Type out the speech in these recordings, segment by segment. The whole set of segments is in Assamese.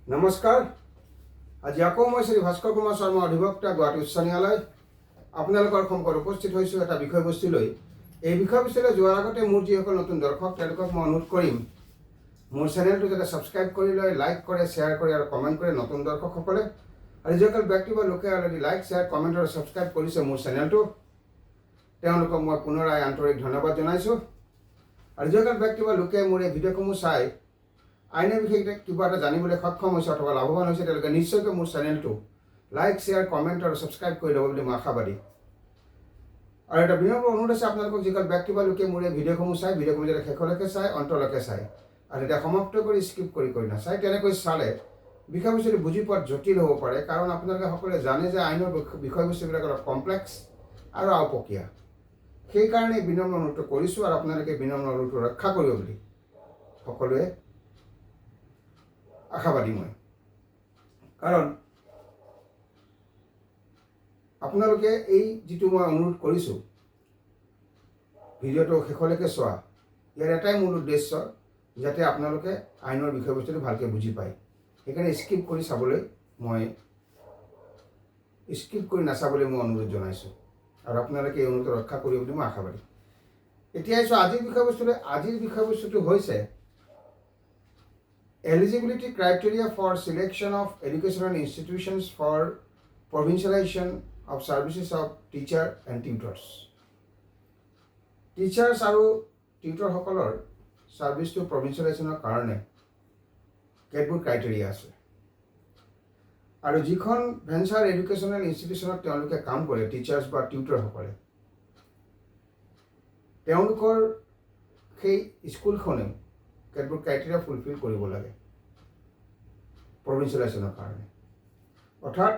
নমস্কাৰ। আজি আকৌ মই শ্ৰী ভাস্কৰ কুমাৰ শৰ্মা অধিবক্তা গুৱাহাটী উচ্চ ন্যায়ালয় আপোনালোকৰ সন্মুখত উপস্থিত হৈছোঁ এটা বিষয়বস্তু লৈ। এই বিষয়বস্তুলৈ যোৱাৰ আগতে মোৰ যিসকল নতুন দৰ্শক তেওঁলোকক মই অনুৰোধ কৰিম মোৰ চেনেলটো যাতে ছাবস্ক্ৰাইব কৰি লয়, লাইক কৰে, শ্বেয়াৰ কৰে আৰু কমেণ্ট কৰে নতুন দৰ্শকসকলে। আৰু যিসকল ব্যক্তি বা লোকে অলৰেডি লাইক, শ্বেয়াৰ, কমেণ্ট আৰু ছাবস্ক্ৰাইব কৰিছে মোৰ চেনেলটো, তেওঁলোকক মই পুনৰাই আন্তৰিক ধন্যবাদ জনাইছোঁ। আৰু যিসকল ব্যক্তি বা লোকে মোৰ এই ভিডিঅ'সমূহ চাই আইনৰ বিষয়ে কিবা এটা জানিবলৈ সক্ষম হৈছে অথবা লাভৱান হৈছে, তেওঁলোকে নিশ্চয়কৈ মোৰ চেনেলটো লাইক, শ্বেয়াৰ, কমেণ্ট আৰু ছাবস্ক্ৰাইব কৰি ল'ব বুলি মই আশাবাদী। আৰু এটা বিনম্ৰ অনুৰোধ আছে আপোনালোকক, যিসকল ব্যক্তি বা লোকে মোৰ এই ভিডিঅ'সমূহ চাই, ভিডিঅ'সমূহ যাতে শেষলৈকে চাই, অন্তলৈকে চাই আৰু তেতিয়া সমাপ্ত কৰি স্কিপ কৰি নাচায়। তেনেকৈ চালে বিষয়বস্তুটো বুজি পোৱাত জটিল হ'ব পাৰে, কাৰণ আপোনালোকে সকলোৱে জানে যে আইনৰ বিষয়বস্তুবিলাক অলপ কমপ্লেক্স আৰু আওপকীয়া। সেইকাৰণে বিনম্ৰ অনুৰোধটো কৰিছোঁ আৰু আপোনালোকে বিনম্ৰ অনুৰোধটো ৰক্ষা কৰিব বুলি সকলোৱে আশাবাদী মই। কাৰণ আপোনালোকে এই যিটো মই অনুৰোধ কৰিছোঁ ভিডিঅ'টো শেষলৈকে চোৱা, ইয়াৰ এটাই মূল উদ্দেশ্য যাতে আপোনালোকে আইনৰ বিষয়বস্তুটো ভালকৈ বুজি পায়। সেইকাৰণে স্কিপ কৰি নাচাবলৈ মই অনুৰোধ জনাইছোঁ আৰু আপোনালোকে এই অনুৰোধ ৰক্ষা কৰিব বুলি মই আশাবাদী। এতিয়া আহিছোঁ আজিৰ বিষয়বস্তুলৈ। আজিৰ বিষয়বস্তুটো হৈছে Eligibility criteria for selection of educational institutions for provincialization of services of teacher and tutors. Teachers আৰু টিউটৰসকলৰ ছাৰ্ভিচটো প্ৰভিঞ্চিয়েলাইজেশ্যনৰ কাৰণে কেতবোৰ ক্ৰাইটেৰিয়া আছে। আৰু যিখন ভেঞ্চাৰ এডুকেশ্যনেল ইনষ্টিটিউশ্যনত তেওঁলোকে কাম কৰে, টিচাৰ্ছ বা টিউটৰসকলে, তেওঁলোকৰ সেই স্কুলখনেও কেতবোৰ ক্ৰাইটেৰিয়া ফুলফিল কৰিব লাগে প্ৰভিঞ্চিয়েলাইজেশ্যনৰ কাৰণে। অৰ্থাৎ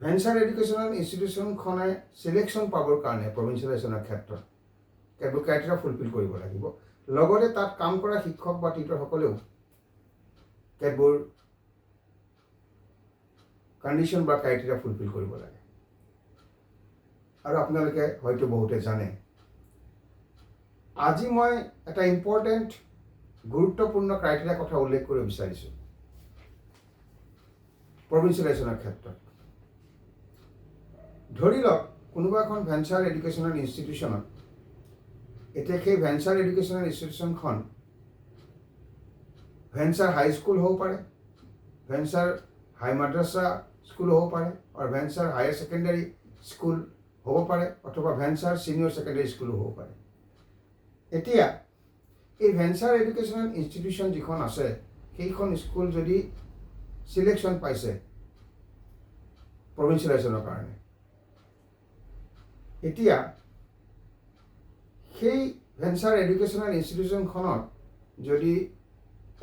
ভেঞ্চাৰ এডুকেশ্যনেল ইনষ্টিটিউশ্যনখনে চিলেকশ্যন পাবৰ কাৰণে প্ৰভিঞ্চিয়েলাইজেশ্যনৰ ক্ষেত্ৰত কেতবোৰ ক্ৰাইটেৰিয়া ফুলফিল কৰিব লাগিব। লগতে তাত কাম কৰা শিক্ষক বা টিউটৰসকলেও কেতবোৰ কণ্ডিশ্যন বা ক্ৰাইটেৰিয়া ফুলফিল কৰিব লাগে। আৰু আপোনালোকে হয়তো বহুতে জানে, আজি মই এটা ইম্পৰ্টেণ্ট গুৰুত্বপূৰ্ণ ক্ৰাইটেৰিয়াৰ কথা উল্লেখ কৰিব বিচাৰিছোঁ প্ৰভিঞ্চিয়েলাইজেশ্যনৰ ক্ষেত্ৰত। ধৰি লওক কোনোবা এখন ভেঞ্চাৰ এডুকেশ্যনেল ইনষ্টিটিউশ্যনত, এতিয়া সেই venture educational ইনষ্টিটিউশ্যনখন venture high school হ'ব পাৰে, ভেঞ্চাৰ হাই মাদ্ৰাছা স্কুল হ'ব পাৰে, আৰু ভেঞ্চাৰ হায়াৰ ছেকেণ্ডাৰী স্কুল হ'ব পাৰে, অথবা ভেঞ্চাৰ ছিনিয়ৰ ছেকেণ্ডাৰী স্কুলো হ'ব পাৰে। এতিয়া এই ভেঞ্চাৰ এডুকেশ্যনেল ইনষ্টিটিউশ্যন যিখন আছে, সেইখন স্কুল যদি চিলেকশ্যন পাইছে প্ৰভিঞ্চিয়েলাইজেশ্যনৰ কাৰণে, এতিয়া সেই ভেঞ্চাৰ এডুকেশ্যনেল ইনষ্টিটিউশ্যনখনত যদি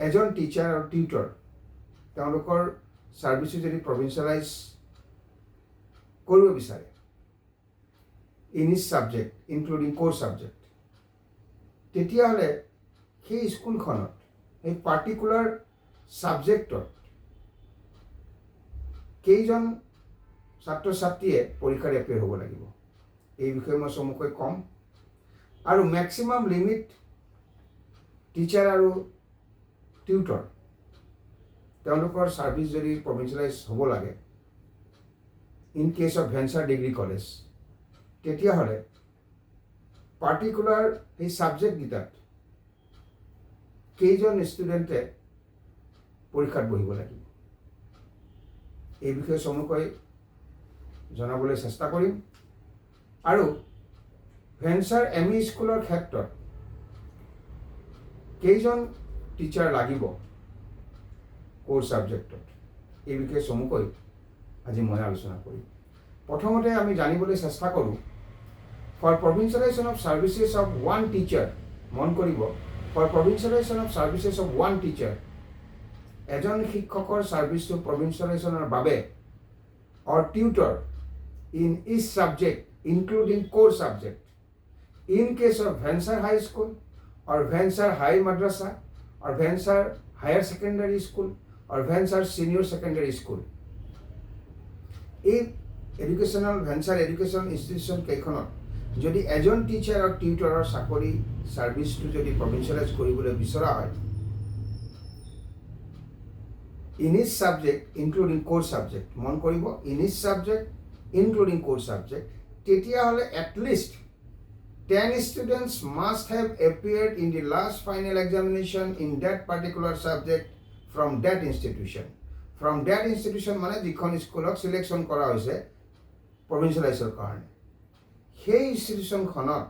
এজন টিচাৰ আৰু টিউটৰ তেওঁলোকৰ ছাৰ্ভিচটো যদি প্ৰভিঞ্চিয়েলাইজ কৰিব বিচাৰে in each subject including core subject, তেতিয়াহ'লে সেই স্কুলখনত এই পাৰ্টিকুলাৰ ছাবজেক্টত কেইজন ছাত্ৰ ছাত্ৰীয়ে পৰীক্ষাত এপিয়াৰ হ'ব লাগিব, এই বিষয়ে মই চমুকৈ ক'ম। আৰু মেক্সিমাম লিমিট টিচাৰ আৰু টিউটৰ তেওঁলোকৰ ছাৰ্ভিচ যদি প্ৰভিঞ্চিয়েলাইজ হ'ব লাগে in case of venture degree college, তেতিয়াহ'লে পাৰ্টিকুলাৰ সেই ছাবজেক্টকেইটাত কেইজন ষ্টুডেণ্টে পৰীক্ষাত বহিব লাগিব, এই বিষয়ে চমুকৈ জনাবলৈ চেষ্টা কৰিম। আৰু ভেঞ্চাৰ এম ই স্কুলৰ ক্ষেত্ৰত কেইজন টিচাৰ লাগিব ক'ৰ ছাবজেক্টত, এই বিষয়ে চমুকৈ আজি মই আলোচনা কৰিম। প্ৰথমতে আমি জানিবলৈ চেষ্টা কৰোঁ for provincialization of services of one teacher. মন কৰিব, for provincialization of services of one teacher, এজন শিক্ষকৰ ছাৰ্ভিচটো প্ৰভিঞ্চিয়েলাইজেশ্যনৰ বাবে, or tutor in each subject including core subject in case of venture high school or venture high madrasa or venture higher secondary school or venture senior secondary school. এই ভেঞ্চাৰ এডুকেশ্যন ইনষ্টিটিউশ্যন কেইখনত যদি এজন টিচাৰ আৰু টিউটৰৰ চাকৰি ছাৰ্ভিচটো যদি প্ৰভিঞ্চিয়েলাইজ কৰিবলৈ বিচৰা হয়, in each subject including core subject মন কৰিব in each subject including core subject তেতিয়াহ'লে at least 10 students must have appeared in the last final examination in that particular subject from that institution. From that institution মানে যিখন স্কুলক সিলেকশন কৰা হৈছে provincialization কাৰণে সেই ইনষ্টিটিউচনখনত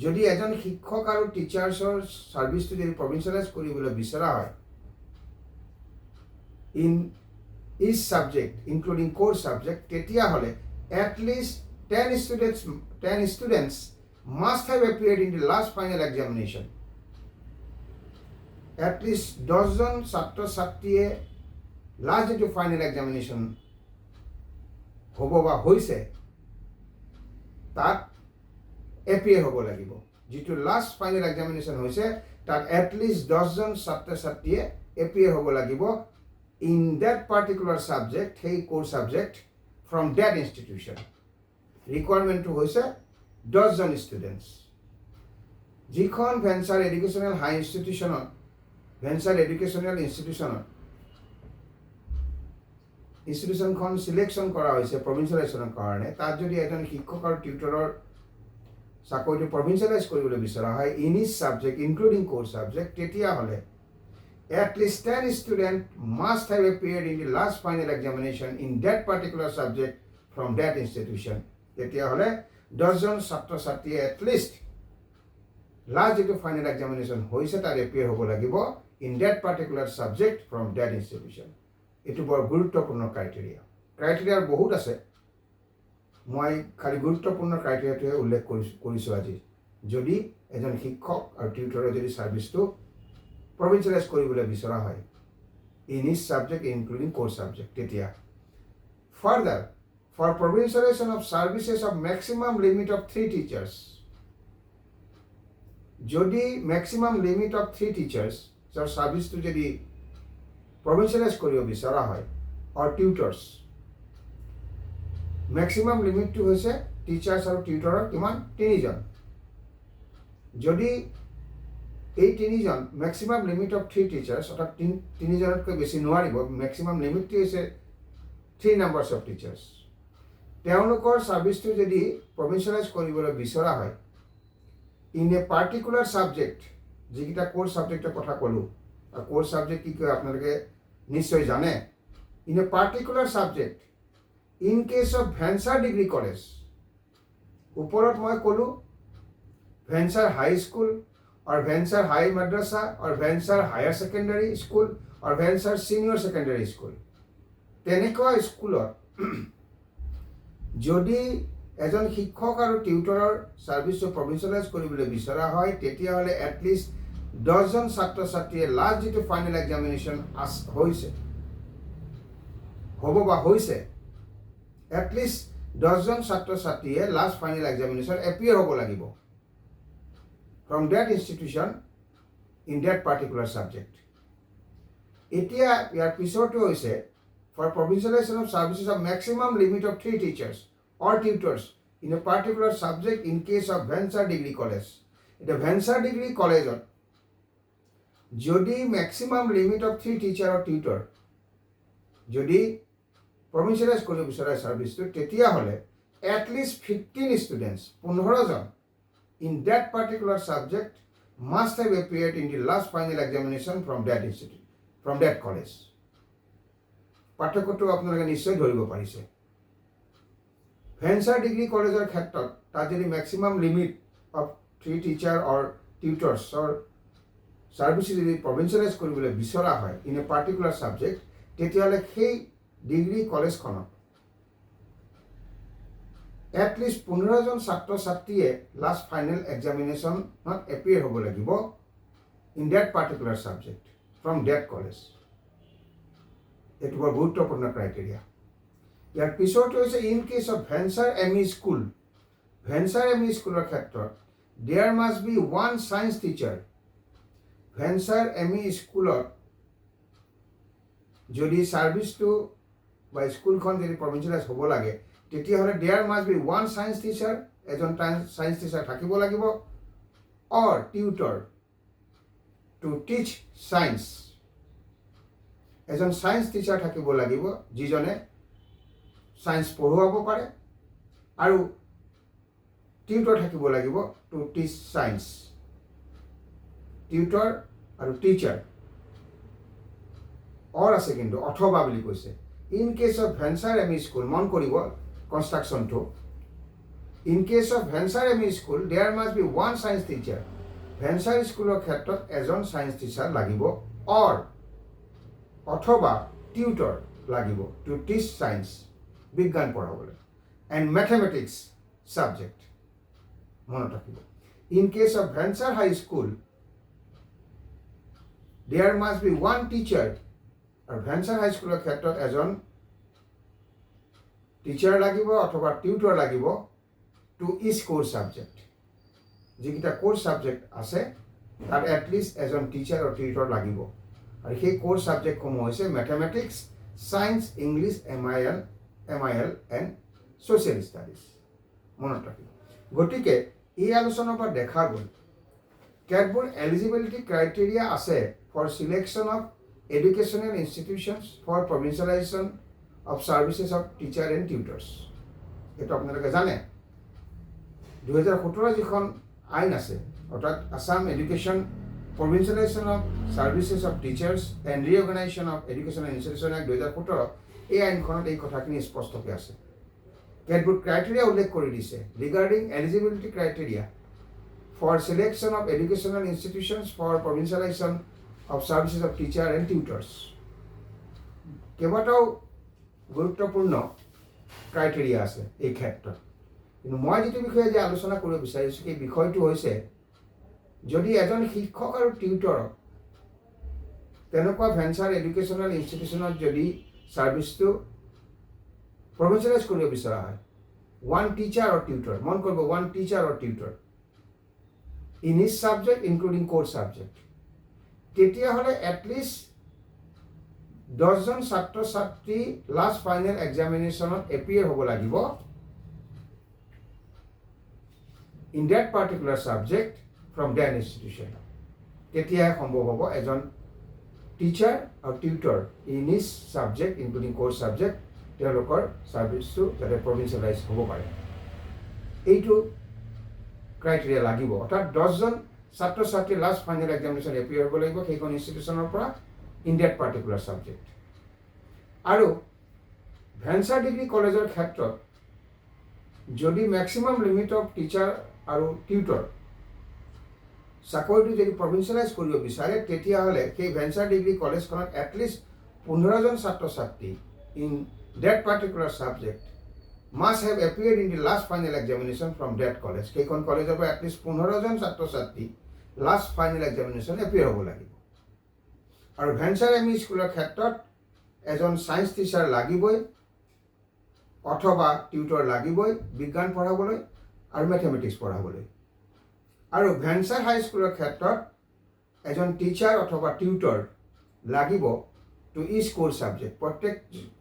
যদি এজন শিক্ষক আৰু টিচাৰ্ছৰ সাৰ্ভিসটো যদি provincialize কৰিবলৈ বিচৰা হয় in each subject including core subject তেতিয়াহ'লে at least 10 students must have appeared in the last final examination. At least 10 জন ছাত্ৰ ছাত্ৰীয়ে লাষ্ট যিটো ফাইনেল এক্সামিনেশ্যন হ'ব বা হৈছে তাত এপিয়াৰ হ'ব লাগিব যিটো লাষ্ট ফাইনেল এক্সামিনেশ্যন হৈছে তাত এটলিষ্ট 10 জন ছাত্ৰ ছাত্ৰীয়ে এপিয়াৰ হ'ব লাগিব in that particular subject সেই core subject from that institution. Requirement হৈছে 10 জন students যিখন ভেঞ্চাৰ এডুকেশ্যনেল হাই ইনষ্টিটিউশ্যনত ভেঞ্চাৰ এডুকেশ্যনেল ইনষ্টিটিউশ্যনখন সিলেকশ্যন কৰা হৈছে প্ৰভিঞ্চিয়েলাইজেশ্যনৰ কাৰণে তাত যদি এজন শিক্ষক আৰু টিউটৰৰ চাকৰিটো প্ৰভিঞ্চিয়েলাইজ কৰিবলৈ বিচৰা হয় ইন ইচ সাবজেক্ট ইনক্লুডিং কোৰ সাবজেক্ট তেতিয়াহ'লে at least 10 students must have appeared in the last final examination in that particular subject from that institution. তেতিয়াহ'লে 10 জন ছাত্ৰ ছাত্ৰীয়ে at least লাষ্ট যেটো ফাইনেল এক্সামিনেশ্যন হৈছে তাত এপিয়াৰ হ'ব লাগিব in that particular subject from that institution. এটো বৰ গুৰুত্বপূৰ্ণ ক্ৰাইটেৰিয়া বহুত আছে মই খালি গুৰুত্বপূৰ্ণ ক্ৰাইটেৰিয়াটোৱে উল্লেখ কৰিছোঁ আজি যদি এজন শিক্ষক আৰু টিউটৰৰ যদি সাৰ্ভিসটো provincialize কৰিবলৈ বিচৰা হয় in each subject including core subject তেতিয়া further for provincialization of services of maximum limit of 3 teachers যদি maximum limit of 3 teachers যাৰ সাৰ্ভিসটো যদি provincialize কৰিব বিচৰা হয় or tutors maximum limitটো হৈছে টিচাৰ্ছ আৰু টিউটৰৰ কিমান 3 জন যদি এই 3 জন ম্যাক্সিমাম লিমিট অফ 3 টিচাৰ্ছ অৰ্থাৎ 3 জনতকৈ বেছি নোৱাৰিব ম্যাক্সিমাম লিমিটটো হৈছে 3 নাম্বাৰছ অফ টিচাৰ্ছ তেওঁলোকৰ সাৰ্ভিসটো যদি প্ৰভিঞ্চিয়েলাইজ কৰিবলৈ বিচৰা হয় ইন এ পাৰ্টিকুলাৰ সাবজেক্ট যিকিটা কোৰ সাবজেক্টৰ কথা ক'লো আৰু কোৰ সাবজেক্ট কি কয় আপোনালোকে নিশ্চয় জানে in a particular subject in case of venture degree college ওপৰত মই ক'লো venture high school or venture high madrasa or venture higher secondary school or venture senior secondary school তেনেকুৱা স্কুলত যদি এজন শিক্ষক আৰু টিউটৰৰ সাৰ্ভিসটো প্ৰভিঞ্চিয়েলাইজ কৰিবলৈ বিচৰা হয় তেতিয়াহ'লে at least 10 জন ছাত্ৰ ছাত্ৰীয়ে লাষ্ট যেটো ফাইনেল এক্সামিনেশ্যন হৈছে হ'ব বা হৈছে at least 10 জন ছাত্ৰ ছাত্ৰীয়ে লাষ্ট ফাইনেল এক্সামিনেশ্যন এপিয়াৰ হ'ব লাগিব from that institution in that particular subject. এতিয়া ইয়াৰ পিছৰটো হৈছে for provincialization of services of maximum limit of 3 teachers or tutors in a particular subject in case of venture degree college. এটা venture degree college যদি maximum limit of 3 teacher or tutor যদি provincialize কৰিব বিচাৰে সাৰ্ভিসটো তেতিয়াহ'লে at least 15 students 15 John in that particular subject must have appeared in the last final examination from that institute, from that college. পাঠ্যক্ৰমটো আপোনালোকে নিশ্চয় ধৰিব পাৰিছে ভেঞ্চাৰ ডিগ্ৰী কলেজৰ ক্ষেত্ৰত তাত যদি maximum limit of 3 teacher or টিউটৰ্ছৰ সাৰ্ভিস যদি প্ৰভিঞ্চিয়েলাইজ কৰিবলৈ বিচৰা হয় ইন এ পাৰ্টিকুলাৰ সাবজেক্ট তেতিয়াহ'লে সেই ডিগ্ৰী কলেজখনত at least 15 জন ছাত্ৰ ছাত্ৰীয়ে লাষ্ট ফাইনেল এক্সামিনেশ্যনত এপিয়াৰ হ'ব লাগিব in that particular subject from that college. এটো বৰ গুৰুত্বপূৰ্ণ ক্ৰাইটেৰিয়া ইয়াৰ পিছৰটো হৈছে in case of venture ME school venture ME স্কুলৰ ক্ষেত্ৰত there must be one science teacher venture ME স্কুলত যদি সাৰ্ভিসটো বা স্কুলখন যদি প্ৰভিঞ্চিয়েলাইজ হ'ব লাগে তেতিয়াহ'লে there must be one science teacher এজন science teacher থাকিব লাগিব or tutor to teach science এজন সায়েন্স টিচাৰ থাকিব লাগিব যিজনে সায়েন্স পঢ়ুৱাব পাৰে আৰু টিউটৰ থাকিব লাগিব টু টিচ সায়েন্স টিউটৰ আৰু টিচাৰ অৰ আছে কিন্তু অথবা বুলি কৈছে in case of venture M E school মন কৰিব কনষ্ট্ৰাকশ্যনটো in case of venture M E school there must be one science teacher venture স্কুলৰ ক্ষেত্ৰত এজন সায়েন্স টিচাৰ লাগিব অৰ অথবা টিউটৰ লাগিব টু টিচ সায়েন্স বিজ্ঞান পঢ়াবলৈ এণ্ড মেথমেটিক্স সাবজেক্ট মনত ৰাখিব in case of venture high school there must be one teacher আৰু ভেঞ্চাৰ হাই স্কুলৰ ক্ষেত্ৰত এজন টিচাৰ লাগিব অথবা টিউটৰ লাগিব টু ইচ কোৰ্চ সাবজেক্ট যিকেইটা কোৰ্চ সাবজেক্ট আছে তাত এটলিষ্ট এজন টিচাৰ আৰু টিউটৰ লাগিব আৰু সেই কোৰ্চ সাবজেক্টসমূহ হৈছে mathematics science English MIL and social studies মনত ৰাখিব গতিকে এই আলোচনাৰ পৰা দেখা গ'ল কেতবোৰ এলিজিবিলিটি ক্ৰাইটেৰিয়া আছে for selection of educational institutions for provincialization of services of teacher and tutors এইটো আপোনালোকে জানে 2017 যিখন আইন আছে অৰ্থাৎ Assam education provincialization of services of teachers and reorganization of educational institution Act 2017 এই আইনখনত এই কথাখিনি স্পষ্টকৈ আছে কেতবোৰ ক্ৰাইটেৰিয়া উল্লেখ কৰি দিছে regarding eligibility criteria for selection of educational institutions ফৰ provincialization of services of teacher and tutors কেইবাটাও গুৰুত্বপূৰ্ণ ক্ৰাইটেৰিয়া আছে এই ক্ষেত্ৰত কিন্তু মই যিটো বিষয়ে যে আলোচনা কৰিব বিচাৰিছোঁ সেই বিষয়টো হৈছে যদি এজন শিক্ষক আৰু টিউটৰক তেনেকুৱা ভেঞ্চাৰ এডুকেশ্যনেল ইনষ্টিটিউশ্যনত যদি ছাৰ্ভিচটো প্ৰভিঞ্চিয়েলাইজ কৰিব বিচৰা হয় ওৱান টিচাৰ অৰ টিউটৰ মন কৰিব one teacher or tutor in each subject including core subject তেতিয়াহ'লে এটলিষ্ট 10জন ছাত্ৰ ছাত্ৰী লাষ্ট ফাইনেল এক্সামিনেশ্যনত এপিয়াৰ হ'ব লাগিব in that particular subject from that institution তেতিয়াহে সম্ভৱ হ'ব এজন টিচাৰ আৰু tutor in each subject including course subject তেওঁলোকৰ ছাৰ্ভিচটো যাতে প্ৰভিঞ্চিয়েলাইজ হ'ব পাৰে এইটো ক্ৰাইটেৰিয়া লাগিব অৰ্থাৎ 10জন ছাত্ৰ ছাত্ৰী লাষ্ট ফাইনেল এক্সামিনেশ্যন এপিয়াৰ হ'ব লাগিব সেইখন ইনষ্টিটিউশ্যনৰ পৰা ইন ডেট পাৰ্টিকুলাৰ ছাবজেক্ট আৰু ভেঞ্চাৰ ডিগ্ৰী কলেজৰ ক্ষেত্ৰত যদি মেক্সিমাম লিমিট অফ টিচাৰ আৰু টিউটৰ চাকৰিটো যদি প্ৰভিঞ্চিয়েলাইজ কৰিব বিচাৰে তেতিয়াহ'লে সেই ভেঞ্চাৰ ডিগ্ৰী কলেজখনত এটলিষ্ট 15জন ছাত্ৰ ছাত্ৰী in that particular subject must have appeared in the last final examination from that college সেইখন কলেজৰ পৰা এটলিষ্ট 15জন ছাত্ৰ ছাত্ৰী লাষ্ট ফাইনেল এক্সামিনেশ্যন এপিয়াৰ হ'ব লাগিব আৰু ভেঞ্চাৰ এম ই স্কুলৰ ক্ষেত্ৰত এজন সায়েন্স টিচাৰ লাগিবই অথবা টিউটৰ লাগিবই বিজ্ঞান পঢ়াবলৈ আৰু মেথমেটিক্স পঢ়াবলৈ আৰু ভেঞ্চাৰ হাই স্কুলৰ ক্ষেত্ৰত এজন টিচাৰ অথবা টিউটৰ লাগিব টু ইচ কোৰ্চ ছাবজেক্ট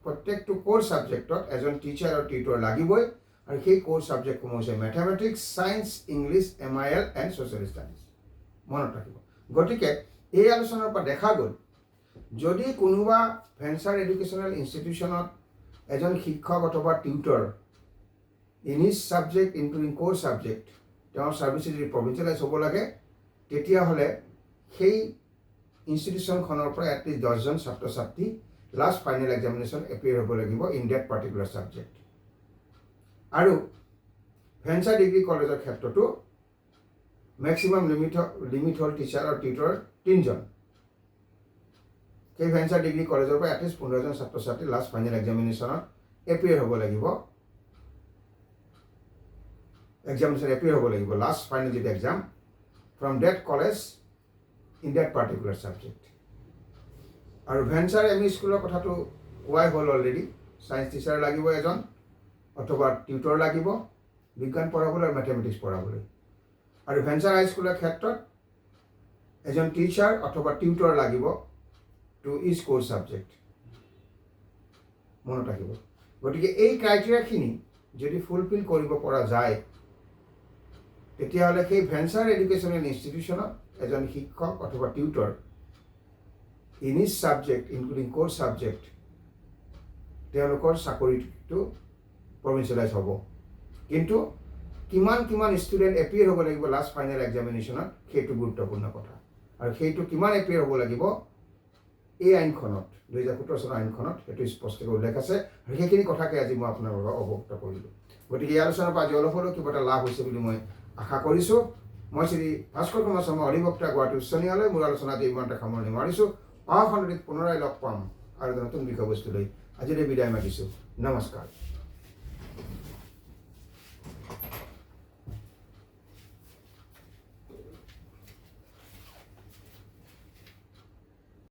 প্ৰত্যেকটো কোৰ্চ ছাবজেক্টত এজন টিচাৰ আৰু টিউটৰ লাগিবই আৰু সেই কোৰ্চ ছাবজেক্টসমূহ হৈছে mathematics science English MIL and social studies মনত ৰাখিব গতিকে এই আলোচনাৰ পৰা দেখা গ'ল যদি কোনোবা ভেঞ্চাৰ এডুকেশ্যনেল ইনষ্টিটিউশ্যনত এজন শিক্ষক অথবা tutor in each subject including course subject তেওঁৰ ছাৰ্ভিচ যদি প্ৰভিঞ্চিয়েলাইজ হ'ব লাগে তেতিয়াহ'লে সেই ইনষ্টিটিউশ্যনখনৰ পৰা এটলিষ্ট 10জন ছাত্ৰ ছাত্ৰী লাষ্ট ফাইনেল এক্সামিনেশ্যন এপিয়াৰ হ'ব লাগিব ইন ডেট পাৰ্টিকুলাৰ ছাবজেক্ট আৰু ভেঞ্চাৰ ডিগ্ৰী কলেজৰ ক্ষেত্ৰতো মেক্সিমাম লিমিট হ'ল টিচাৰ আৰু টিউটৰ 3জন সেই ভেঞ্চাৰ ডিগ্ৰী কলেজৰ পৰা এটলিষ্ট 15জন ছাত্ৰ ছাত্ৰী লাষ্ট ফাইনেল এক্সামিনেশ্যনত এপিয়াৰ হ'ব লাগিব লাষ্ট ফাইনেল যিটো exam from that college in that particular subject আৰু ভেঞ্চাৰ এম ই স্কুলৰ কথাটো কোৱাই হ'ল অলৰেডি সায়েন্স টিচাৰ লাগিব এজন অথবা টিউটৰ লাগিব বিজ্ঞান পঢ়াবলৈ আৰু মেথমেটিক্স পঢ়াবলৈ আৰু ভেঞ্চাৰ হাই স্কুলৰ ক্ষেত্ৰত এজন টিচাৰ অথবা টিউটৰ লাগিব টু ইচ কোৰ্চ ছাবজেক্ট মনত ৰাখিব গতিকে এই ক্ৰাইটেৰিয়াখিনি যদি ফুলফিল কৰিব পৰা যায় তেতিয়াহ'লে সেই ভেঞ্চাৰ এডুকেশ্যনেল ইনষ্টিটিউশ্যনত এজন শিক্ষক অথবা tutor in each subject including core subject তেওঁলোকৰ চাকৰিটো প্ৰভিঞ্চিয়েলাইজ হ'ব। কিন্তু কিমান ষ্টুডেণ্ট এপিয়াৰ হ'ব লাগিব লাষ্ট ফাইনেল এক্সামিনেশ্যনত সেইটো গুৰুত্বপূৰ্ণ কথা। আৰু সেইটো কিমান এপিয়াৰ হ'ব লাগিব এই আইনখনত 2017 চনৰ আইনখনত সেইটো স্পষ্টকৈ উল্লেখ আছে। আৰু সেইখিনি কথাকে আজি মই আপোনালোকক অৱগত কৰিলোঁ। গতিকে এই আলোচনাৰ পৰা আজি অলপ হ'লেও কিবা এটা লাভ হৈছে বুলি মই আশা কৰিছোঁ। মই শ্ৰী ভাস্কৰ কুমাৰ শৰ্মা অধিবক্তা গুৱাহাটী উচ্চ ন্যায়ালয় মোৰ আলোচনা আজি ইমানতে সামৰণি মাৰিছোঁ। অহা খণ্ডত পুনৰাই লগ পাম আৰু নতুন বিষয়বস্তু লৈ আজিলৈ বিদায় মাতিছোঁ। নমস্কাৰ।